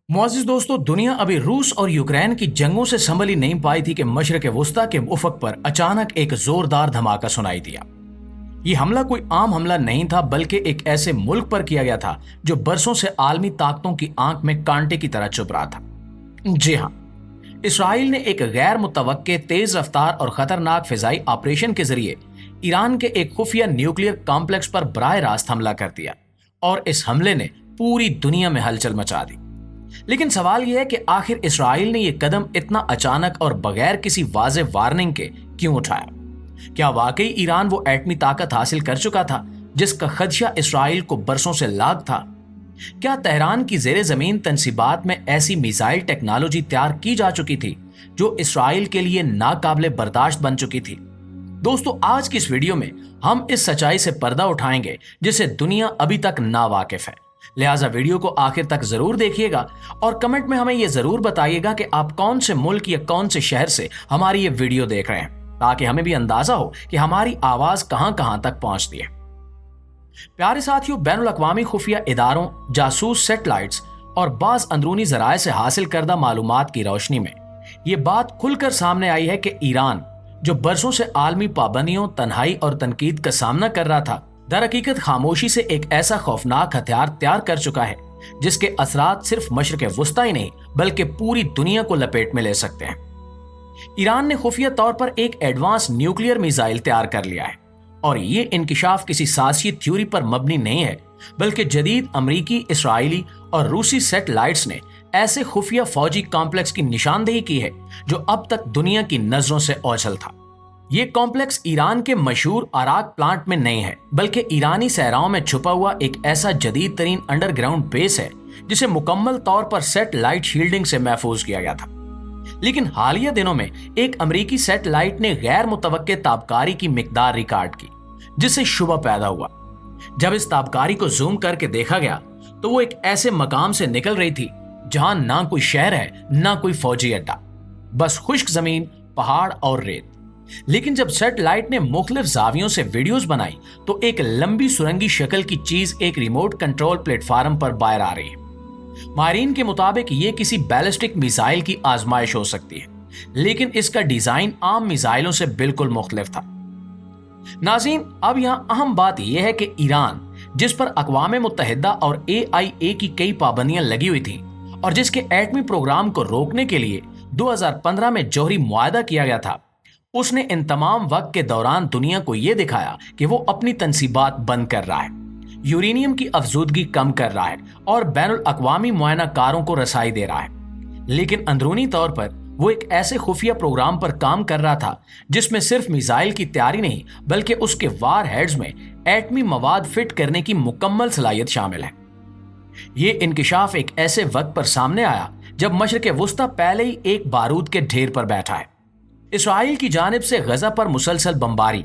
मुआज़िज़ दोस्तों, दुनिया अभी रूस और यूक्रेन की जंगों से संभल ही नहीं पाई थी कि मशरक़ वुस्ता के उफ़क़ पर अचानक एक ज़ोरदार धमाका सुनाई दिया। ये हमला कोई आम हमला नहीं था, बल्कि एक ऐसे मुल्क पर किया गया था जो बरसों से आलमी ताकतों की आंख में कांटे की तरह चुभ रहा था। जी हाँ, इसराइल ने एक गैर मुतवक्के, तेज रफ्तार और खतरनाक फिजाई ऑपरेशन के जरिए ईरान के एक खुफिया न्यूक्लियर कॉम्प्लेक्स पर बराह रास्त हमला कर दिया और इस हमले ने पूरी दुनिया में हलचल मचा दी। लेकिन सवाल यह है कि आखिर इसराइल ने यह कदम इतना अचानक और बगैर किसी वाज़े वार्निंग के क्यों उठाया? क्या वाकई ईरान वो एटमी ताकत हासिल कर चुका था जिसका खदशा इसराइल को बरसों से लाग था? क्या तेहरान की जेर जमीन तनसीबात में ऐसी मिसाइल टेक्नोलॉजी तैयार की जा चुकी थी जो इसराइल के लिए नाकाबिले बर्दाश्त बन चुकी थी? दोस्तों, आज की इस वीडियो में हम इस सच्चाई से पर्दा उठाएंगे जिसे दुनिया अभी तक ना वाकिफ है। लिहाजा वीडियो को आखिर तक जरूर देखिएगा और कमेंट में हमें यह जरूर बताइएगा कि आप कौन से मुल्क या कौन से शहर से हमारी ये वीडियो देख रहे हैं, ताकि हमें भी अंदाजा हो कि हमारी आवाज कहां कहां तक पहुंचती है। प्यारे साथियों, बैनुल अक़वामी खुफिया इदारों, जासूस सैटेलाइट्स और बाज़ अंदरूनी ज़राए से हासिल करदा मालूमात की रोशनी में ये बात खुलकर सामने आई है कि ईरान, जो बरसों से आलमी पाबंदियों, तन्हाई और तनकीद का सामना कर रहा था, दर हकीकत खामोशी से एक ऐसा खौफनाक हथियार तैयार कर चुका है जिसके असरात सिर्फ मशरक़ वुस्ता ही नहीं बल्कि पूरी दुनिया को लपेट में ले सकते हैं। ईरान ने खुफिया तौर पर एक एडवांस न्यूक्लियर मिसाइल तैयार कर लिया है और ये इंकिशाफ किसी साजिशी थ्योरी पर मबनी नहीं है, बल्कि जदीद अमरीकी, इसराइली और रूसी सैटेलाइट्स ने ऐसे खुफिया फौजी कॉम्प्लेक्स की निशानदेही की है जो अब तक दुनिया की नजरों से ओझल था। ये कॉम्प्लेक्स ईरान के मशहूर अराक प्लांट में नहीं है, बल्कि ईरानी सहराओं में छुपा हुआ एक ऐसा जदीद तरीन अंडरग्राउंड बेस है जिसे मुकम्मल तौर पर सैटेलाइट शील्डिंग से महफूज किया गया था। लेकिन हालिया दिनों में एक अमरीकी सैटेलाइट ने गैर मुतवक्के ताबकारी की मिकदार रिकॉर्ड की, जिससे शुबा पैदा हुआ। जब इस ताबकारी को जूम करके देखा गया तो वो एक ऐसे मकाम से निकल रही थी जहां ना कोई शहर है, ना कोई फौजी अड्डा, बस खुश्क जमीन, पहाड़ और रेत। लेकिन जब सैटेलाइट ने मुख्तलिफ जावियों से वीडियोस बनाई तो एक लंबी सुरंगी शक्ल की चीज एक रिमोट कंट्रोल प्लेटफार्म पर बाहर आ रही है। माहिरीन के मुताबिक ये किसी बैलिस्टिक मिसाइल की आजमाइश हो सकती है, लेकिन इसका डिजाइन आम मिसाइलों से बिल्कुल मुख्तलिफ था। नाज़रीन, अब यहाँ अहम बात यह है कि ईरान, जिस पर अक़वाम मुत्तहिदा और AIA की कई पाबंदियां लगी हुई थी और जिसके एटमी प्रोग्राम को रोकने के लिए 2015 में जौहरी मुआहदा किया गया था, उसने इन तमाम वक्त के दौरान दुनिया को यह दिखाया कि वो अपनी तनसीबात बंद कर रहा है, यूरेनियम की अफजूदगी कम कर रहा है और बैनुल अक़वामी मुआयना कारों को रसाई दे रहा है। लेकिन अंदरूनी तौर पर वो एक ऐसे खुफिया प्रोग्राम पर काम कर रहा था जिसमें सिर्फ मिसाइल की तैयारी नहीं, बल्कि उसके वार हेड्स में एटमी मवाद फिट करने की मुकम्मल सलाहियत शामिल है। ये इंकिशाफ एक ऐसे वक्त पर सामने आया जब मशरक़ वुस्ता पहले ही एक बारूद के ढेर पर बैठा है। इसराइल की जानिब से गजा पर मुसलसल बमबारी,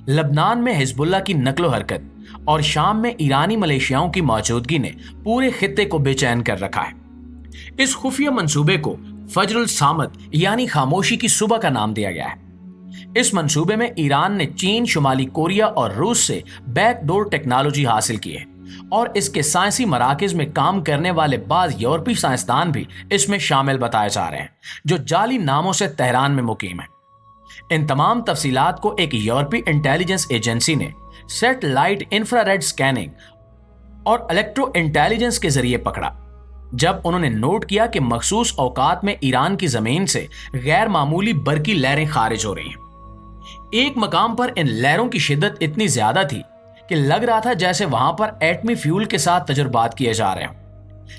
लबनान में हिजबुल्लाह की नकलो हरकत और शाम में ईरानी मलेशियाओं की मौजूदगी ने पूरे खित्ते को बेचैन कर रखा है। इस खुफिया मंसूबे को फजरुल सामत यानी खामोशी की सुबह का नाम दिया गया है। इस मंसूबे में ईरान ने चीन, शुमाली कोरिया और रूस से बैकडोर टेक्नोलॉजी हासिल की है और इसके साइंसी मराकज में काम करने वाले बाज़ यूरोपीय साइंसदान भी इसमें शामिल बताए जा रहे हैं, जो जाली नामों से तेहरान में मुकीम है। इन तमाम तफसीलात को एक यूरोपीय इंटेलिजेंस एजेंसी ने सैटेलाइट, इंफ्रारेड स्कैनिंग और इलेक्ट्रो इंटेलिजेंस के जरिए पकड़ा, जब उन्होंने नोट किया कि मखसूस औकात में ईरान की जमीन से गैर मामूली बरकी लहरें खारिज हो रही हैं। एक मकाम पर इन लहरों की शिद्दत इतनी ज्यादा थी कि लग रहा था जैसे वहां पर एटमी फ्यूल के साथ तजुर्बात किए जा रहे हों।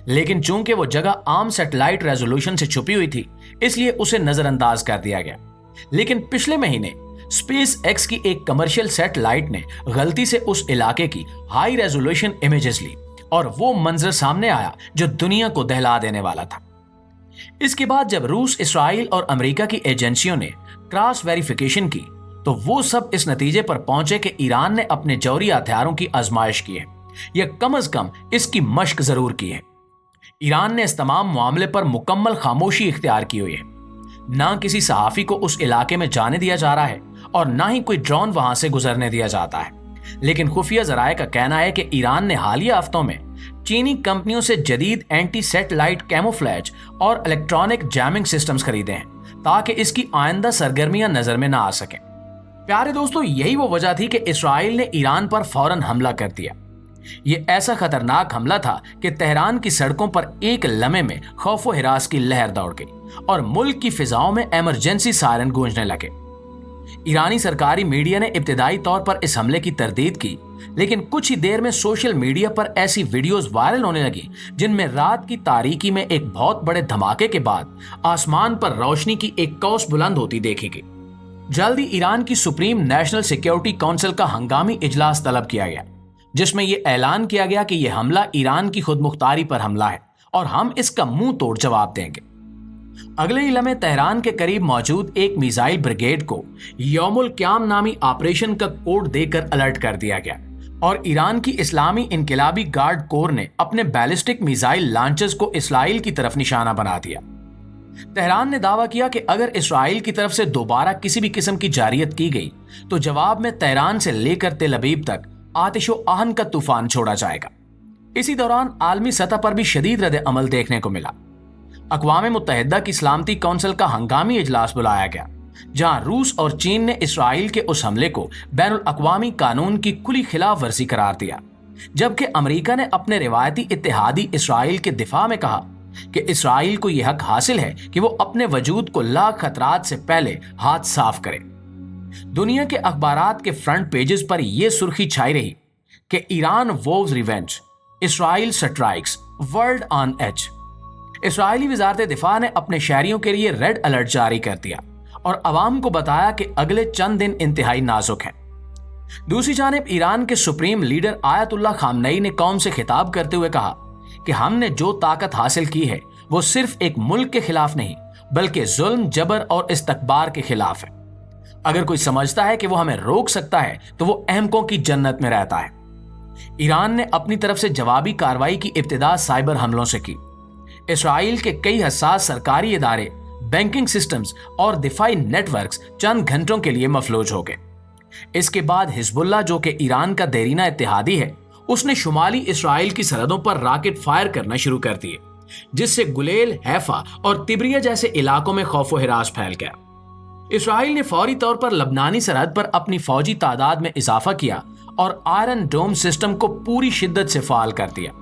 लेकिन चूंकि वो जगह आम सैटेलाइट रेजोल्यूशन से छुपी हुई थी, इसलिए उसे नजरअंदाज कर दिया गया। लेकिन पिछले महीने स्पेस एक्स की एक कमर्शियल सैटेलाइट ने गलती से उस इलाके की हाई रेजोल्यूशन इमेजेस ली और वो मंजर सामने आया जो दुनिया को दहला देने वाला था। इसके बाद जब रूस, इसराइल और अमेरिका की एजेंसियों ने क्रॉस वेरिफिकेशन की तो वो सब इस नतीजे पर पहुंचे कि ईरान ने अपने जौहरी हथियारों की आजमाइश की है, या कम अज कम इसकी मश्क जरूर की है। ईरान ने इस तमाम मामले पर मुकम्मल खामोशी इख्तियार की हुई है। ना किसी सहाफी को उस इलाके में जाने दिया जा रहा है और ना ही कोई ड्रोन वहां से गुजरने दिया जाता है। लेकिन खुफिया जराये का कहना है कि ईरान ने हालिया हफ्तों में चीनी कंपनियों से जदीद एंटी सैटेलाइट कैमोफ्लेज और इलेक्ट्रॉनिक जैमिंग सिस्टम्स खरीदे हैं ताकि इसकी आइंदा सरगर्मियां नजर में ना आ सकें। प्यारे दोस्तों, यही वो वजह थी कि इसराइल ने ईरान पर फौरन हमला कर दिया। ये ऐसा खतरनाक हमला था कि तेहरान की सड़कों पर एक लम्हे में खौफ व हिरास की लहर दौड़ गई और मुल्क की फिजाओं में इमरजेंसी सायरन गूंजने लगे। ईरानी सरकारी मीडिया ने इब्तिदाई तौर पर इस हमले की तरदीद की, लेकिन कुछ ही देर में सोशल मीडिया पर ऐसी वीडियोस वायरल होने लगी जिनमें रात की तारीकी में एक बहुत बड़े धमाके के बाद आसमान पर रोशनी की एक कौस बुलंद होती देखी गई। जल्दी ईरान की सुप्रीम नेशनल सिक्योरिटी काउंसिल का हंगामी इजलास तलब किया गया, जिसमें यह ऐलान किया गया कि यह हमला ईरान की खुद मुख्तारी पर हमला है और हम इसका मुंह तोड़ जवाब देंगे। अगले ही लम्हे तेहरान के करीब मौजूद एक मिसाइल ब्रिगेड को यौमुल क्याम नामी ऑपरेशन का कोड देकर अलर्ट कर दिया गया और ईरान की इस्लामी इनकिलाबी गार्ड कोर ने अपने बैलिस्टिक मिसाइल लॉन्चर्स को इसराइल की तरफ निशाना बना दिया। तेहरान ने दावा किया कि अगर इसराइल की तरफ से दोबारा किसी भी किस्म की जारियत की गई तो जवाब में तेहरान से लेकर तेल अवीव तक आतिशो आहन का तूफान छोड़ा जाएगा। इसी दौरान आलमी सतह पर भी शदीद रद्द अमल देखने को मिला। अक़वाम मुत्तहिदा की सलामती काउंसिल का हंगामी इजलास बुलाया गया, जहां रूस और चीन ने इसराइल के उस हमले को बैनुल अक़वामी कानून की खुली खिलाफ वर्जी करार दिया, जबकि अमेरिका ने अपने रिवायती इत्तेहादी इसराइल के दिफा में कहा कि इसराइल को यह हक हासिल है कि वो अपने वजूद को लाख खतरात से पहले हाथ साफ करे। दुनिया के अखबारात के फ्रंट पेजेस पर यह सुर्खी छाई रही कि Iran vows revenge, Israel strikes, world on edge. इसराइली वजारत दिफा ने अपने शहरियों के लिए रेड अलर्ट जारी कर दिया और अवाम को बताया कि अगले चंद दिन इंतहाई नाजुक हैं। दूसरी जानिब ईरान के सुप्रीम लीडर आयतुल्लाह खामनई ने कौम से खिताब करते हुए कहा कि हमने जो ताकत हासिल की है वो सिर्फ एक मुल्क के खिलाफ नहीं बल्कि जुल्म, जबर और इस्तकबार के खिलाफ है। अगर कोई समझता है कि वो हमें रोक सकता है तो वो अहमकों की जन्नत में रहता है। ईरान ने अपनी तरफ से जवाबी कार्रवाई की इब्तिदा साइबर हमलों से की। इसराइल के कई हसास सरकारी इदारे, बैंकिंग सिस्टम्स और दिफाई नेटवर्क्स चंद घंटों के लिए मफलूज हो गए। इसके बाद हिजबुल्लाह, जो कि ईरान का देरीना इत्तेहादी है, उसने शुमाली इसराइल की सरहदों पर रॉकेट फायर करना शुरू कर दिए, जिससे गुलेल, हैफा और तिब्रिया जैसे इलाकों में खौफ व हिरास फैल गया। इसराइल ने फौरी तौर पर लबनानी सरहद पर अपनी फौजी तादाद में इजाफा किया और आयरन डोम सिस्टम को पूरी शिद्दत से फाल कर दिया।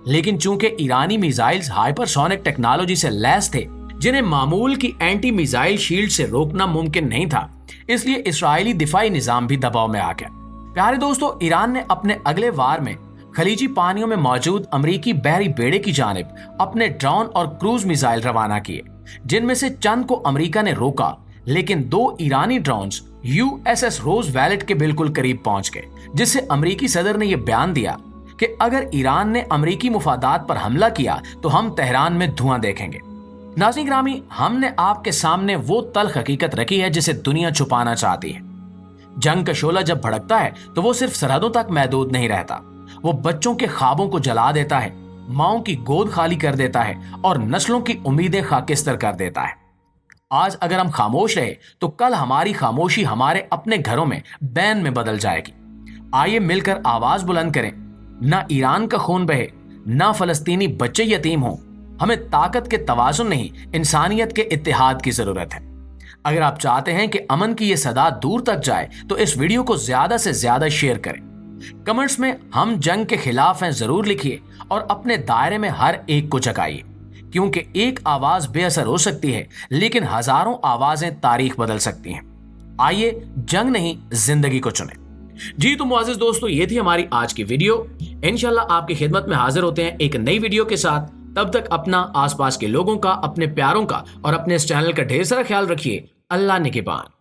लेकिन चूंकि ईरानी मिसाइल्स हाइपरसोनिक टेक्नोलॉजी से लैस थे, जिन्हें मामूल की एंटी मिसाइल शील्ड से रोकना मुमकिन नहीं था, इसलिए इसराइली दिफाई निजाम भी दबाव में आ गया। प्यारे दोस्तों, ईरान ने अपने अगले वार में खलीजी पानियों में मौजूद अमरीकी बहरी बेड़े की जानिब अपने ड्रोन और क्रूज मिसाइल रवाना किए, जिनमें से चंद को अमरीका ने रोका, लेकिन 2 ईरानी ड्रोन्स USS रोज वैलेट के बिल्कुल करीब पहुंच गए, जिससे अमरीकी सदर ने यह बयान दिया कि अगर ईरान ने अमरीकी मुफादात पर हमला किया तो हम तेहरान में धुआं देखेंगे। नाज़रीन ग्रामी, हमने आपके सामने वो तल्ख हकीकत रखी है जिसे दुनिया छुपाना चाहती है। जंग का शोला जब भड़कता है तो वो सिर्फ सरहदों तक महदूद नहीं रहता, वो बच्चों के ख्वाबों को जला देता है, माओं की गोद खाली कर देता है और नस्लों की उम्मीदें खाकिस्तर कर देता है। आज अगर हम खामोश रहे तो कल हमारी खामोशी हमारे अपने घरों में बैन में बदल जाएगी। आइए मिलकर आवाज बुलंद करें, ना ईरान का खून बहे, ना फलस्तीनी बच्चे यतीम हों। हमें ताकत के तवाज़ुन नहीं, इंसानियत के इत्तेहाद की जरूरत है। अगर आप चाहते हैं कि अमन की ये सदा दूर तक जाए तो इस वीडियो को ज्यादा से ज्यादा शेयर करें। कमेंट्स में हम जंग के खिलाफ हैं जरूर लिखिए और अपने दायरे में हर एक को जगाइए, क्योंकि एक आवाज बेअसर हो सकती है लेकिन हजारों आवाजें तारीख बदल सकती हैं। आइए जंग नहीं जिंदगी को चुनें। जी तो मुआज़िज़ दोस्तों, ये थी हमारी आज की वीडियो। इंशाल्लाह आपकी खिदमत में हाजिर होते हैं एक नई वीडियो के साथ। तब तक अपना, आसपास के लोगों का, अपने प्यारों का और अपने इस चैनल का ढेर सारा ख्याल रखिए। अल्लाह निगहबान।